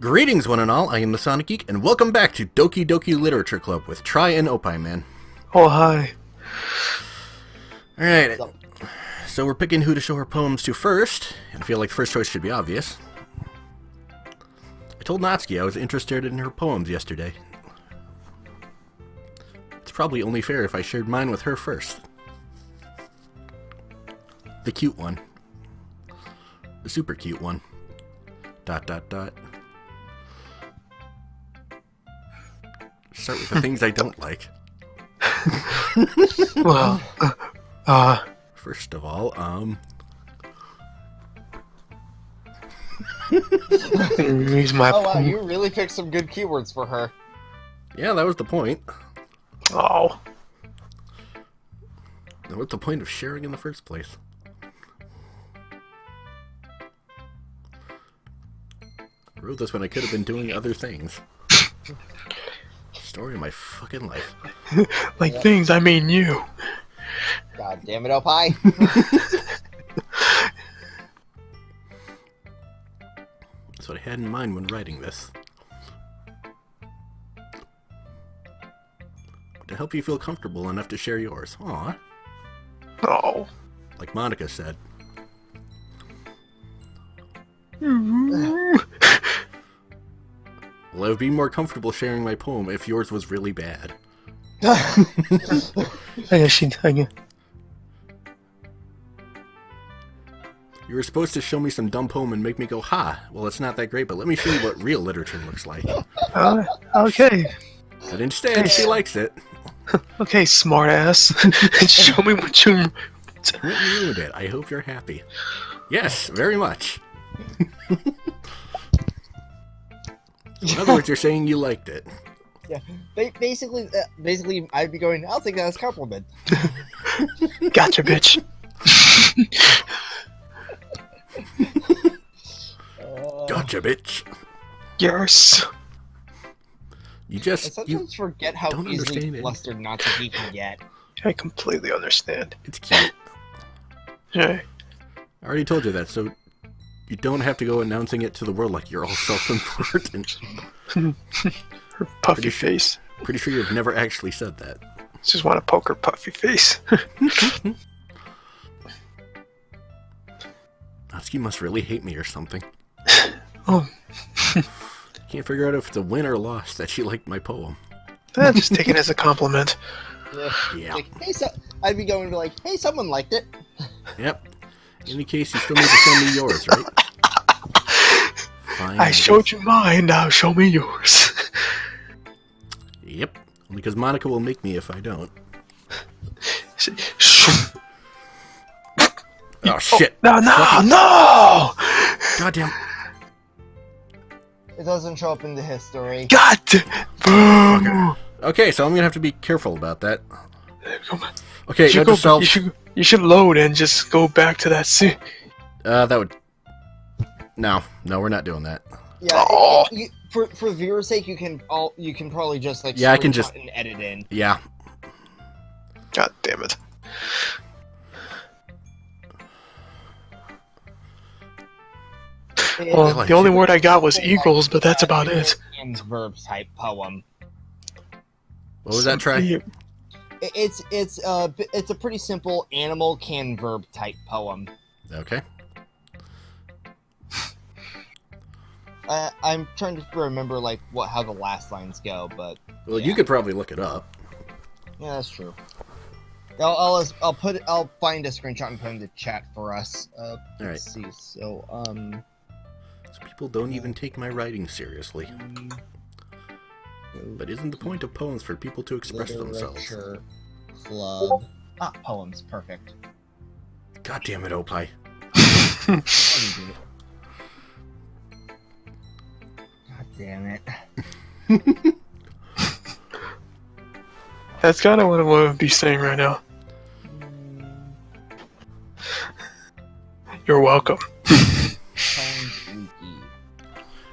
Greetings, one and all. I am the Sonic Geek, and welcome back to Doki Doki Literature Club with Try and Opie Man. Oh, hi. Alright, so we're picking who to show our poems to first, and I feel like the first choice should be obvious. I told Natsuki I was interested in her poems yesterday. It's probably only fair if I shared mine with her first. The cute one. The super cute one. ... Start with the things I don't like. Well, First of all, use my Oh wow, you really picked some good keywords for her. yeah, that was the point. Oh. Now, what's the point of sharing in the first place? I wrote this when I could have been doing other things. Story of my fucking life. Like things, I mean you. God damn it, Opie. That's what I had in mind when writing this. To help you feel comfortable enough to share yours. Aw. Oh. Like Monica said. Well, I would be more comfortable sharing my poem if yours was really bad. I guess You were supposed to show me some dumb poem and make me go, ha, well, it's not that great, but let me show you what real literature looks like. Okay. But instead, she likes it. Okay, smartass. Show me what you... You ruined it. I hope you're happy. Yes, very much. In other words, you're saying you liked it. Yeah, basically, I'd be going, I'll take that as a compliment. Gotcha, bitch. Gotcha, bitch. Yes. You I just, sometimes forget how don't easily understand it. flustered Natsuki can get. I completely understand. It's cute. Yeah. I already told you that, so you don't have to go announcing it to the world like you're all self-important. Her puffy face. Pretty sure you've never actually said that. Just want to poke her puffy face. Natsuki must really hate me or something. Oh. Can't figure out if it's a win or loss that she liked my poem. Just take it as a compliment. Yeah. Like, hey, I'd be going to be like, hey, someone liked it. Yep. In any case, you still need to send me yours, right? Fine. I showed you mine, now show me yours. Yep. Because Monica will make me if I don't. Oh, shit. No! Goddamn. It doesn't show up in the history. God! Boom! Okay, so I'm gonna have to be careful about that. Come on. Okay, note to self. You should load and just go back to that scene. That would... No, we're not doing that. Yeah, Oh. For viewer's sake, you can probably just like Yeah, I can just and edit in. Yeah. God damn it. Well, the only word I got was eagles, but that's about it. And verb type poem. What was that, Trey? It's a pretty simple animal can verb type poem. Okay. I'm trying to remember like how the last lines go, but Well, yeah. you could probably look it up. Yeah, that's true. I'll find a screenshot and put in the chat for us. Let's see. So So people don't even take my writing seriously. But isn't the point of poems for people to express themselves? Literature Club. Poems. Perfect. God damn it, Opie. God damn it. That's kind of what I would be saying right now. You're welcome. Poems Wiki.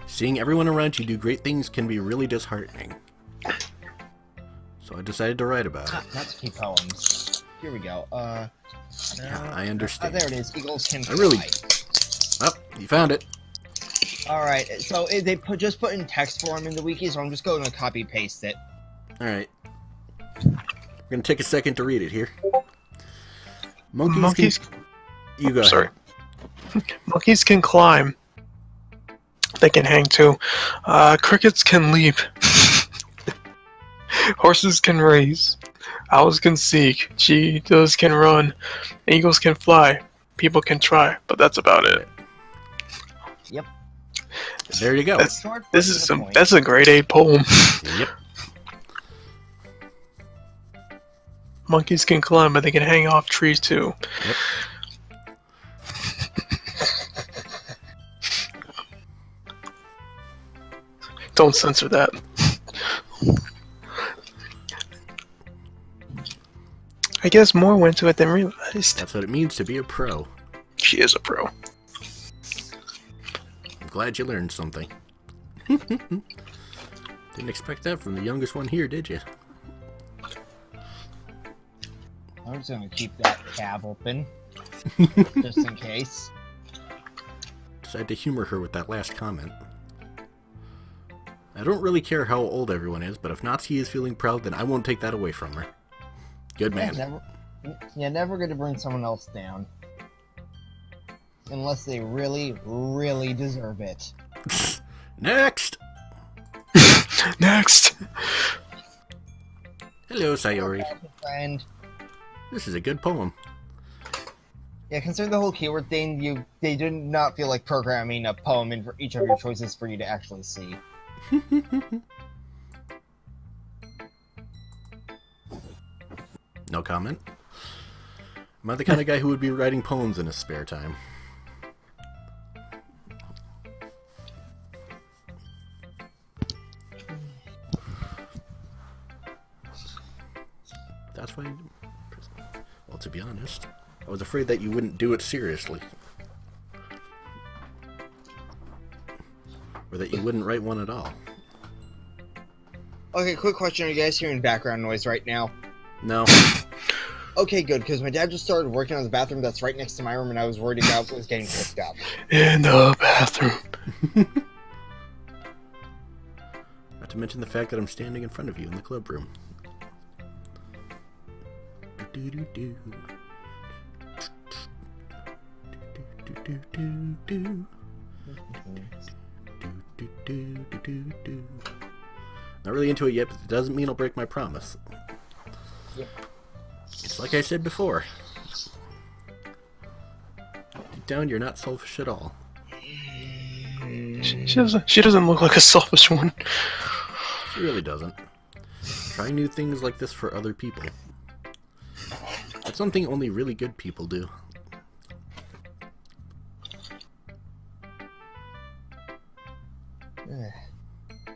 Seeing everyone around you do great things can be really disheartening. So I decided to write about it. Natsuki poems. Here we go. Yeah, I understand. There it is. Eagles can I really... fly. Oh, you found it. Alright, so just put in text form in the wiki, so I'm just going to copy paste it. Alright. We're gonna take a second to read it here. Monkeys. You go Sorry. ahead. Monkeys can climb. They can hang too. Crickets can leap. Horses can race. Owls can seek. Cheetahs can run. Eagles can fly. People can try, but that's about it. Yep. There you go. That's a grade 8 poem. Yep. Monkeys can climb, but they can hang off trees too. Yep. Don't censor that. I guess more went to it than realized. That's what it means to be a pro. She is a pro. I'm glad you learned something. Didn't expect that from the youngest one here, did you? I'm just gonna keep that tab open. Just in case. Decided to humor her with that last comment. I don't really care how old everyone is, but if Natsuki is feeling proud, then I won't take that away from her. Good man. Never gonna bring someone else down. Unless they really, really deserve it. Next! Next! Hello, Sayori. Friend. This is a good poem. Yeah, considering the whole keyword thing, they did not feel like programming a poem in for each of your choices for you to actually see. No comment. Am I the kind of guy who would be writing poems in his spare time? That's why. Well, to be honest, I was afraid that you wouldn't do it seriously. Or that you wouldn't write one at all. Okay, quick question. Are you guys hearing background noise right now? No. Okay, good, because my dad just started working on the bathroom that's right next to my room, and I was worried about was getting pissed off. In the bathroom. Not to mention the fact that I'm standing in front of you in the club room. Do-do-do-do. Do-do-do-do-do. Do-do-do-do-do. Not really into it yet, but it doesn't mean I'll break my promise. Yep. It's like I said before. Deep down, you're not selfish at all. She doesn't look like a selfish one. She really doesn't. Try new things like this for other people. That's something only really good people do.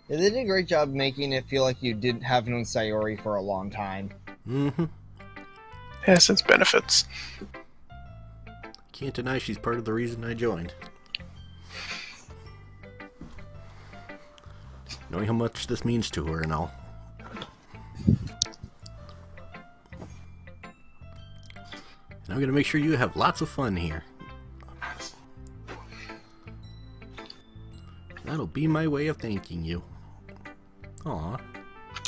They did a great job making it feel like you didn't have known Sayori for a long time. Mm-hmm. Has its benefits. Can't deny she's part of the reason I joined. Knowing how much this means to her and all. And I'm gonna make sure you have lots of fun here. That'll be my way of thanking you. Aw.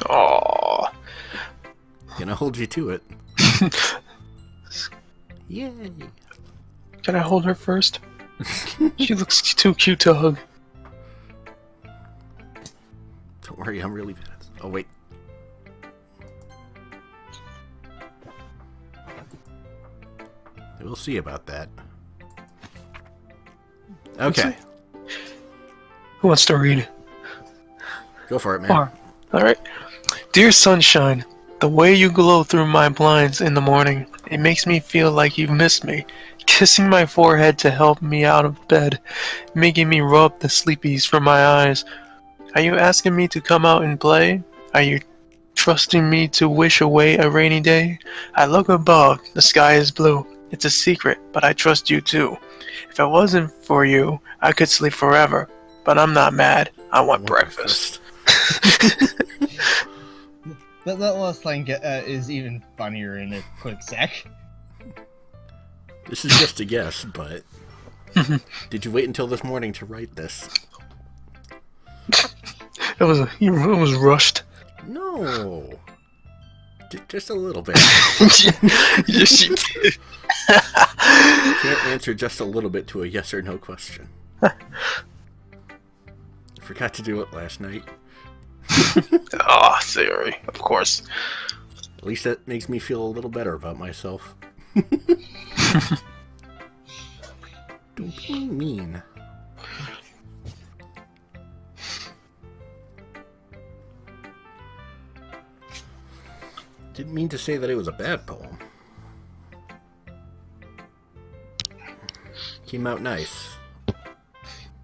Aww. Gonna hold you to it. Yay! Can I hold her first? She looks too cute to hug. Don't worry, I'm really bad at this. Oh, wait. We'll see about that. Okay. Who wants to read? Go for it, man. Alright. Dear sunshine, the way you glow through my blinds in the morning, it makes me feel like you've missed me. Kissing my forehead to help me out of bed, making me rub the sleepies from my eyes. Are you asking me to come out and play? Are you trusting me to wish away a rainy day? I look above, the sky is blue. It's a secret, but I trust you too. If it wasn't for you, I could sleep forever. But I'm not mad. I want breakfast. That last line is even funnier in a quick sec. This is just a guess, but... Did you wait until this morning to write this? It was rushed. No. Just a little bit. Yes, you did. You can't answer just a little bit to a yes or no question. I forgot to do it last night. Oh, sorry. Of course. At least that makes me feel a little better about myself. Don't be mean. Didn't mean to say that it was a bad poem. Came out nice.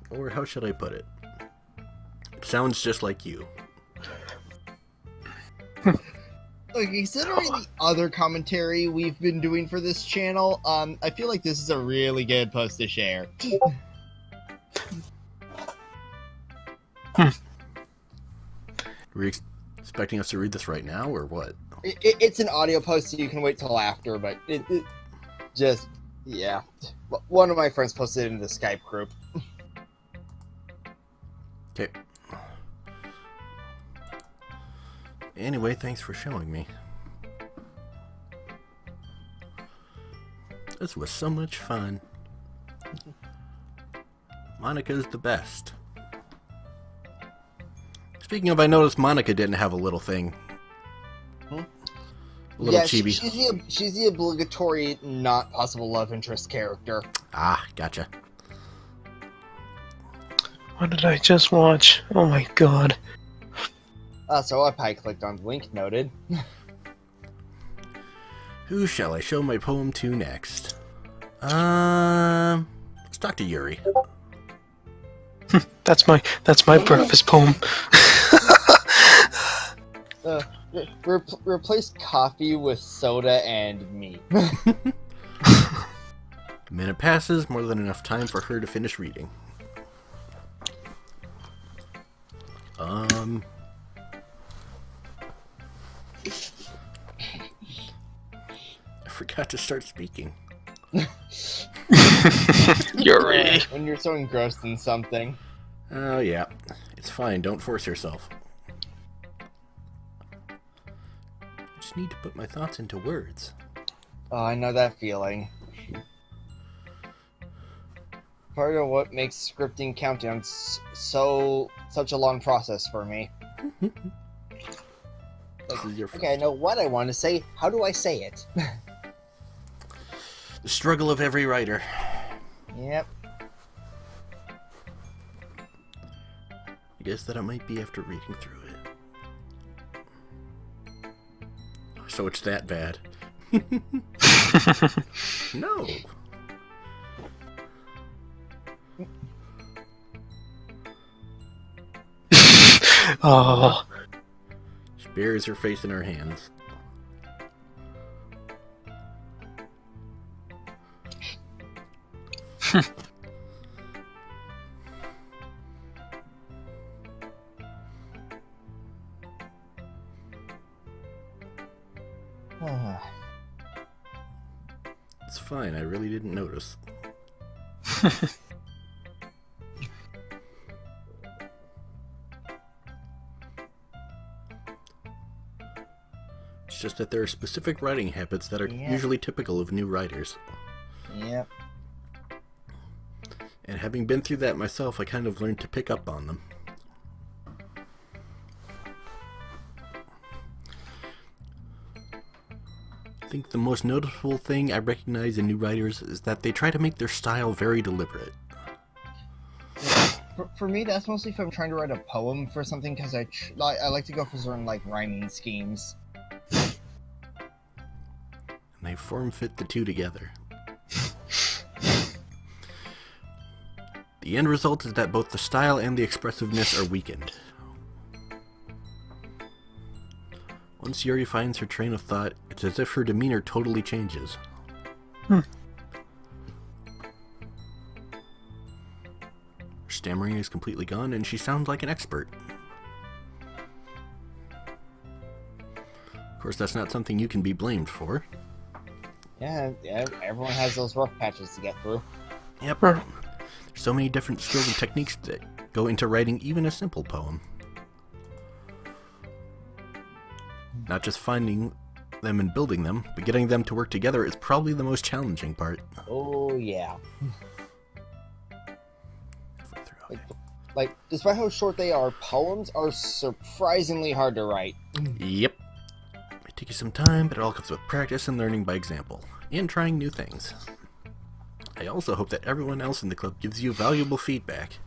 Or how should I put it? It sounds just like you. Look, considering the other commentary we've been doing for this channel, I feel like this is a really good post to share. Were you expecting us to read this right now, or what? It's an audio post, so you can wait till after, but it just, yeah. One of my friends posted it in the Skype group. Okay. Anyway, thanks for showing me. This was so much fun. Monica's the best. Speaking of, I noticed Monica didn't have a little thing. A little chibi. She's the obligatory not possible love interest character. Ah, gotcha. What did I just watch? Oh my god. So up I clicked on the link, noted. Who shall I show my poem to next? Let's talk to Yuri. That's my breakfast poem. Replace coffee with soda and meat. A minute passes, more than enough time for her to finish reading. I forgot to start speaking. Yuri. When you're so engrossed in something. Oh, yeah. It's fine, don't force yourself. I just need to put my thoughts into words. Oh, I know that feeling. Part of what makes scripting countdowns such a long process for me. Okay, I know what I want to say. How do I say it? The struggle of every writer. Yep. I guess that it might be after reading through it. So it's that bad. No. Oh. She buries her face in her hands. It's fine, I really didn't notice. It's just that there are specific writing habits that are usually typical of new writers. Yep. And having been through that myself, I kind of learned to pick up on them. I think the most noticeable thing I recognize in new writers is that they try to make their style very deliberate. For me, that's mostly if I'm trying to write a poem for something, because I like to go for certain like rhyming schemes. And they form-fit the two together. The end result is that both the style and the expressiveness are weakened. Once Yuri finds her train of thought, it's as if her demeanor totally changes. Her stammering is completely gone, and she sounds like an expert. Of course, that's not something you can be blamed for. Yeah, everyone has those rough patches to get through. Yep. So many different skills and techniques that go into writing even a simple poem. Not just finding them and building them, but getting them to work together is probably the most challenging part. Oh, yeah. Like, despite how short they are, poems are surprisingly hard to write. Yep. It may take you some time, but it all comes with practice and learning by example, and trying new things. I also hope that everyone else in the club gives you valuable feedback.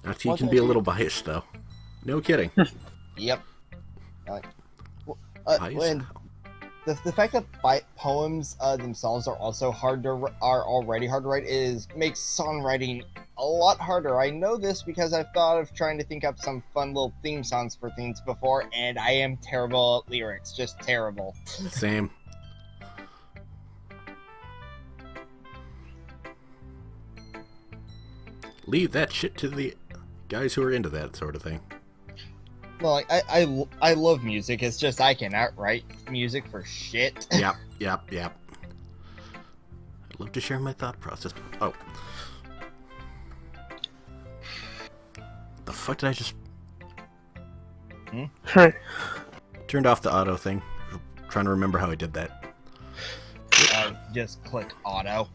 Natsuki can be a little biased, though. No kidding. Yep. And the fact that poems themselves are also already hard to write makes songwriting a lot harder. I know this because I've thought of trying to think up some fun little theme songs for things before, and I am terrible at lyrics. Just terrible. Same. Leave that shit to the guys who are into that sort of thing. Well, like, I love music. It's just I cannot write music for shit. Yep. I'd love to share my thought process. Oh. The fuck did I just... Turned off the auto thing. Trying to remember how I did that. Just click auto.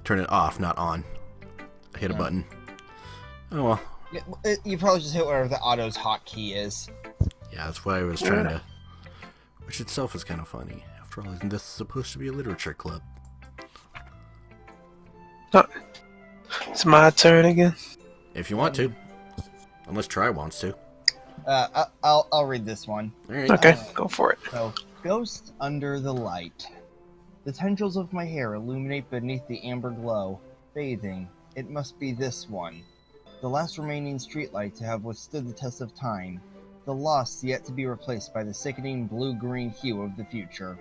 Turn it off, not on. I hit a button. Oh well. Yeah, you probably just hit whatever the auto's hotkey is. Yeah, that's why I was trying to... Which itself is kind of funny. After all, isn't this supposed to be a literature club? It's my turn again. If you want to. Unless Try wants to. I'll read this one. Alright. Okay, go for it. So, Ghost under the light. The tendrils of my hair illuminate beneath the amber glow. Bathing. It must be this one. The last remaining streetlight to have withstood the test of time. The lost yet to be replaced by the sickening blue-green hue of the future.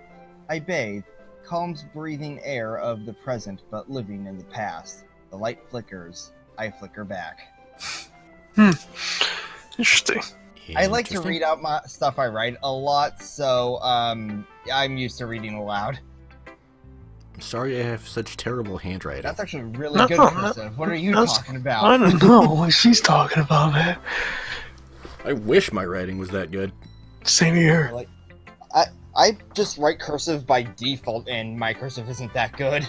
I bathe, calms breathing air of the present but living in the past. The light flickers. I flicker back. Interesting. I like to read out my stuff I write a lot, so I'm used to reading aloud. I'm sorry I have such terrible handwriting. That's actually really good cursive. What are you talking about? I don't know what she's talking about, man. I wish my writing was that good. Same here. Like, I just write cursive by default, and my cursive isn't that good.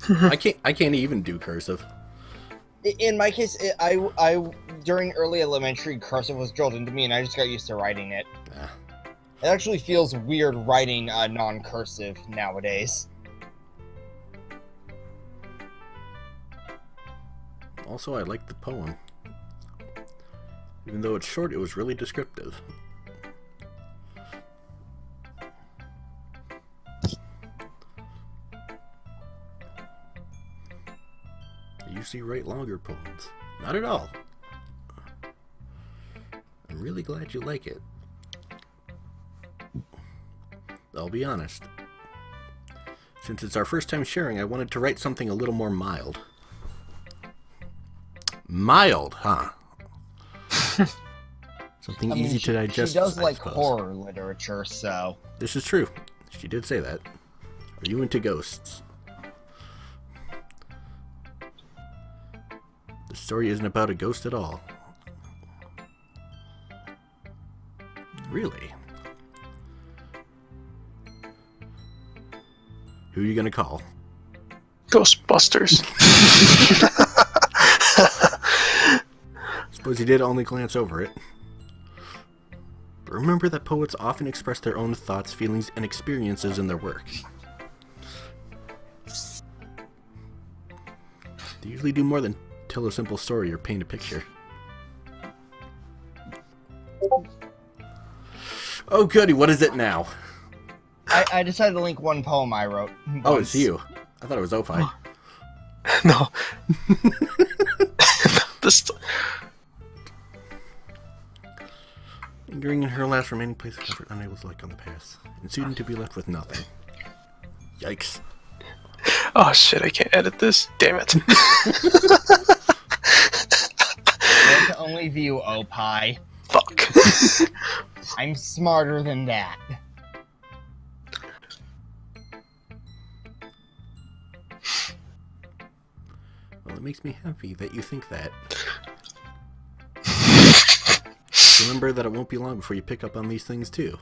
I can't even do cursive. In my case, during early elementary, cursive was drilled into me, and I just got used to writing it. It actually feels weird writing non-cursive nowadays. Also, I liked the poem. Even though it's short, it was really descriptive. I usually write longer poems. Not at all. I'm really glad you like it. I'll be honest. Since it's our first time sharing, I wanted to write something a little more mild. Mild, huh? Something easy to digest. She does I like suppose. horror literature, so... This is true. She did say that. Are you into ghosts? The story isn't about a ghost at all. Really? Who are you gonna call? Ghostbusters. Suppose you did only glance over it. But remember that poets often express their own thoughts, feelings, and experiences in their work. They usually do more than tell a simple story or paint a picture. Oh goody, what is it now? I decided to link one poem I wrote. Oh, it's you. I thought it was Ophi. No. Lingering in her last remaining place of comfort, unable to let go on the past, and soon to be left with nothing. Yikes. Oh shit, I can't edit this. Damn it. I can only view Opie. Fuck. I'm smarter than that. it makes me happy that you think that. Remember that it won't be long before you pick up on these things too.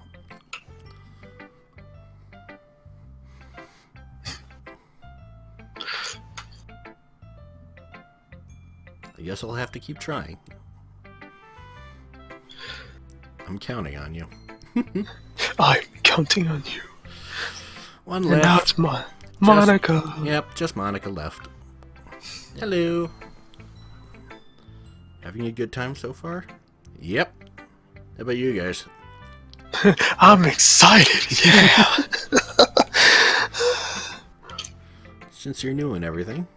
I guess I'll have to keep trying. I'm counting on you. I'm counting on you. One And now it's left. Monica. Yep, just Monica left. Hello. Having a good time so far? Yep. How about you guys? I'm excited. Yeah. Since you're new and everything,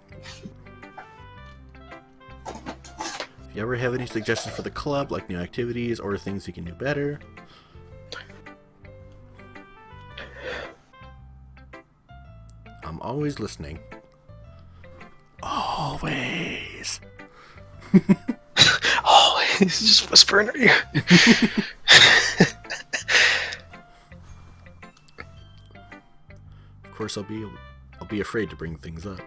if you ever have any suggestions for the club, like new activities or things we can do better, I'm always listening. Always. Oh, he's just whispering in her ear. Of course, I'll be afraid to bring things up.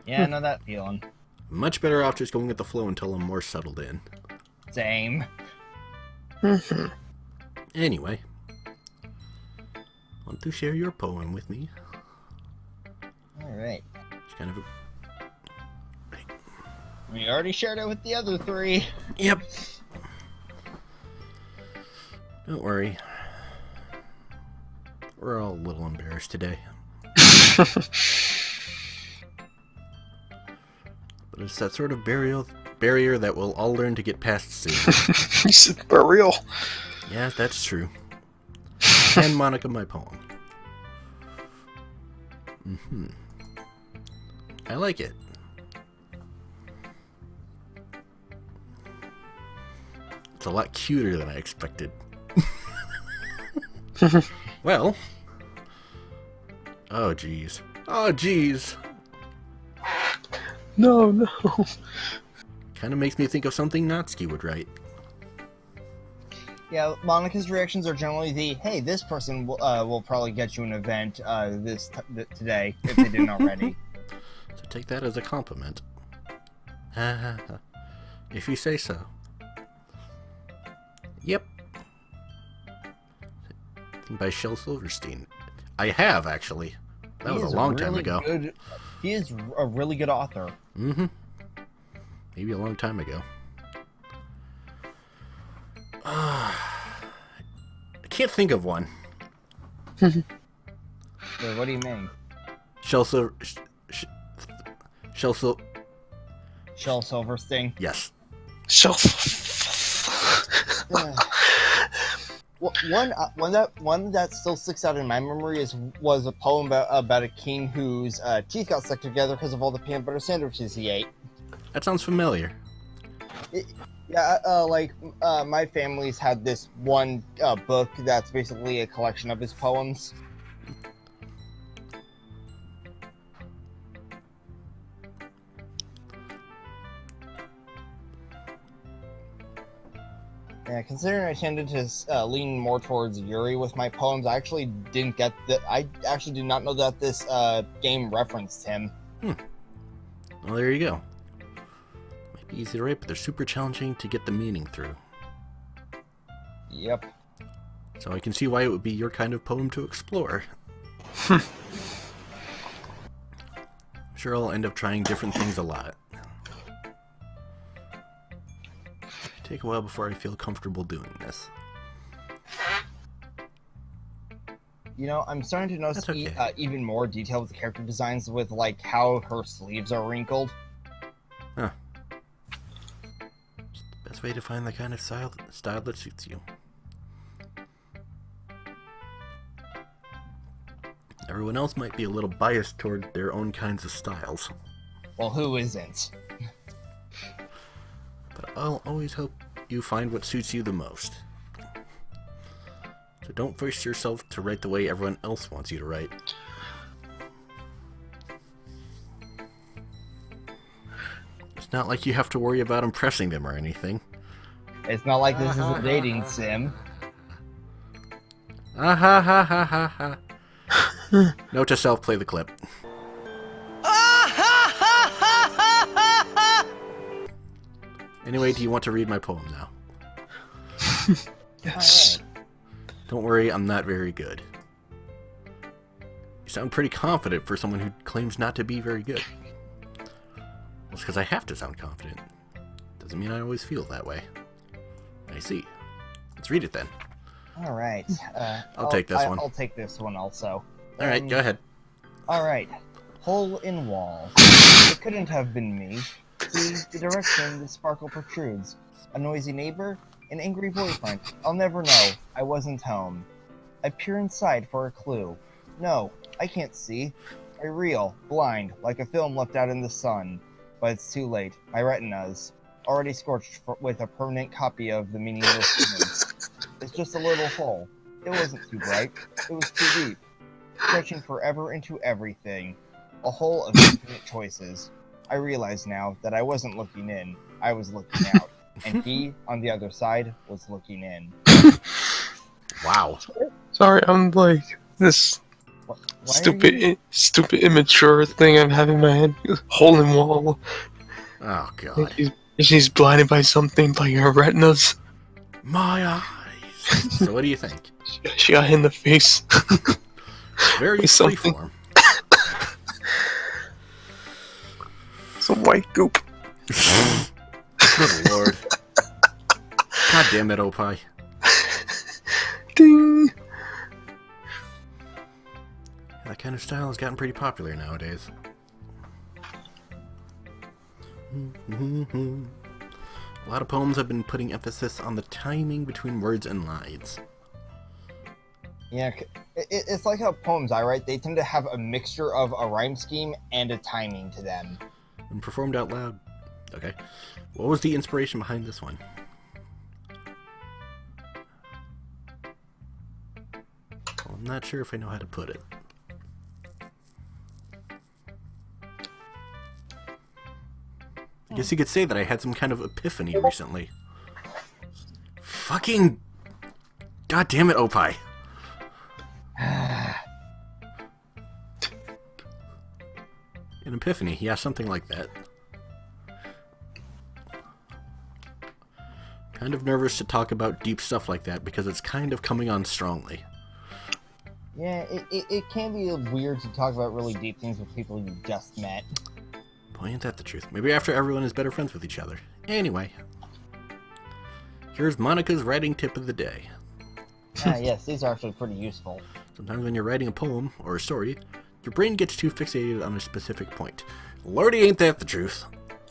Yeah, I know that feeling. Much better off just going with the flow until I'm more settled in. Same. Anyway, want to share your poem with me? Alright. It's kind of a... We already shared it with the other three. Yep. Don't worry. We're all a little embarrassed today. But it's that sort of barrier that we'll all learn to get past soon. You said burial. Yeah, that's true. And Monica, my poem. I like it. It's a lot cuter than I expected. Well. Oh, jeez. Oh, jeez. No. Kind of makes me think of something Natsuki would write. Yeah, Monica's reactions are generally the, hey, this person will probably get you an event today, if they didn't already. So take that as a compliment. If you say so. Yep. By Shel Silverstein. I have, actually. That was a long time ago. He is a really good author. Maybe a long time ago. I can't think of one. Wait, what do you mean? Shel Silverstein. Yes. One that still sticks out in my memory was a poem about a king whose teeth got stuck together because of all the peanut butter sandwiches he ate. That sounds familiar. My family's had this one book that's basically a collection of his poems. Yeah, considering I tended to lean more towards Yuri with my poems, I actually did not know that this game referenced him. Well, there you go. Might be easy to write, but they're super challenging to get the meaning through. Yep. So I can see why it would be your kind of poem to explore. Sure, I'll end up trying different things a lot. Take a while before I feel comfortable doing this. You know, I'm starting to notice even more detail with the character designs with, like, how her sleeves are wrinkled. Huh. It's the best way to find the kind of style that suits you. Everyone else might be a little biased toward their own kinds of styles. Well, who isn't? But I'll always hope you find what suits you the most. So don't force yourself to write the way everyone else wants you to write. It's not like you have to worry about impressing them or anything. It's not like this is a dating sim. Ah ha ha ha ha ha. Note to self, play the clip. Anyway, do you want to read my poem now? Yes. Alright. Don't worry, I'm not very good. You sound pretty confident for someone who claims not to be very good. Well, it's because I have to sound confident. Doesn't mean I always feel that way. I see. Let's read it then. Alright. I'll take this one. I'll take this one also. Alright, go ahead. Alright. Hole in wall. It couldn't have been me. See, the direction the sparkle protrudes. A noisy neighbor? An angry boyfriend? I'll never know. I wasn't home. I peer inside for a clue. No, I can't see. I reel, blind, like a film left out in the sun. But it's too late. My retina's already scorched with a permanent copy of the meaningless image. It's just a little hole. It wasn't too bright. It was too deep. Stretching forever into everything. A hole of infinite choices. I realize now that I wasn't looking in. I was looking out. And he, on the other side, was looking in. Wow. Sorry, I'm like this Why stupid immature thing I'm having in my head. Hole in wall. Oh, God. She's blinded by something, by her retinas. My eyes. So what do you think? She got hit in the face. Very Something. freeform. Some white goop. Good lord. God damn it, Opie. Ding. That kind of style has gotten pretty popular nowadays. A lot of poems have been putting emphasis on the timing between words and lines. Yeah, it's like how poems I write, they tend to have a mixture of a rhyme scheme and a timing to them. When performed out loud. Okay. What was the inspiration behind this one? Well, I'm not sure if I know how to put it. I guess you could say that I had some kind of epiphany recently. Fucking... God damn it, Opie. An epiphany, yeah, something like that. Kind of nervous to talk about deep stuff like that because it's kind of coming on strongly. Yeah, it can be weird to talk about really deep things with people you just met. Boy, ain't that the truth. Maybe after everyone is better friends with each other. Anyway. Here's Monica's writing tip of the day. Yes, these are actually pretty useful. Sometimes when you're writing a poem or a story, your brain gets too fixated on a specific point. Lordy, ain't that the truth.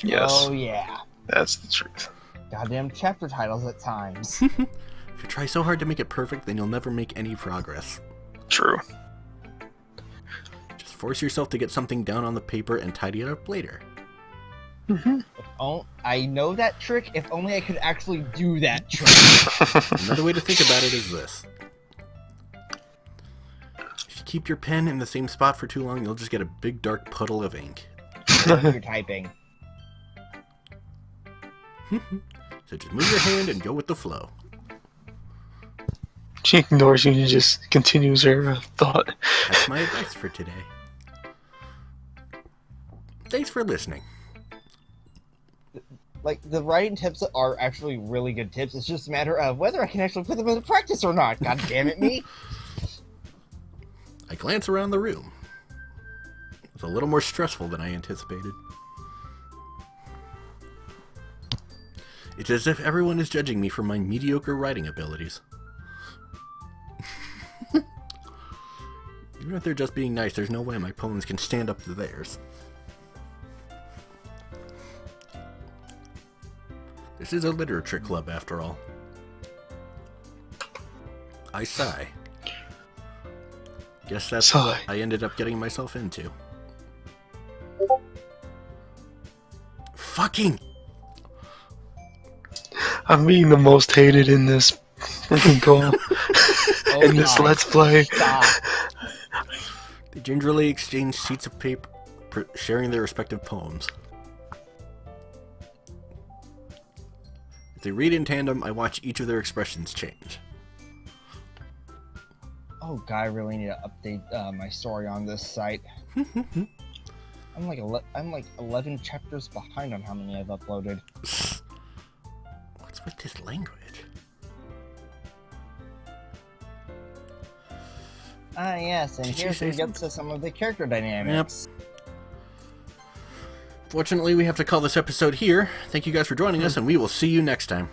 Yes. Oh, yeah. That's the truth. Goddamn chapter titles at times. If you try so hard to make it perfect, then you'll never make any progress. True. Just force yourself to get something down on the paper and tidy it up later. Oh, I know that trick. If only I could actually do that trick. Another way to think about it is this. If you keep your pen in the same spot for too long, you'll just get a big dark puddle of ink. You're typing. So just move your hand and go with the flow. She ignores you and just continues her thought. That's my advice for today. Thanks for listening. Like, the writing tips are actually really good tips. It's just a matter of whether I can actually put them into practice or not. God damn it, me. I glance around the room. It's a little more stressful than I anticipated. It's as if everyone is judging me for my mediocre writing abilities. Even if they're just being nice, there's no way my poems can stand up to theirs. This is a literature club, after all. I sigh. Guess that's what I ended up getting myself into. Fucking... I'm being the most hated in this freaking call. In this Let's Play. Stop. They gingerly exchange sheets of paper, sharing their respective poems. If they read in tandem, I watch each of their expressions change. Oh god, I really need to update my story on this site. I'm like 11 chapters behind on how many I've uploaded. with this language? Ah, yes, and Did you here's say where we get to some of the character dynamics. Fortunately, we have to call this episode here. Thank you guys for joining us, and we will see you next time.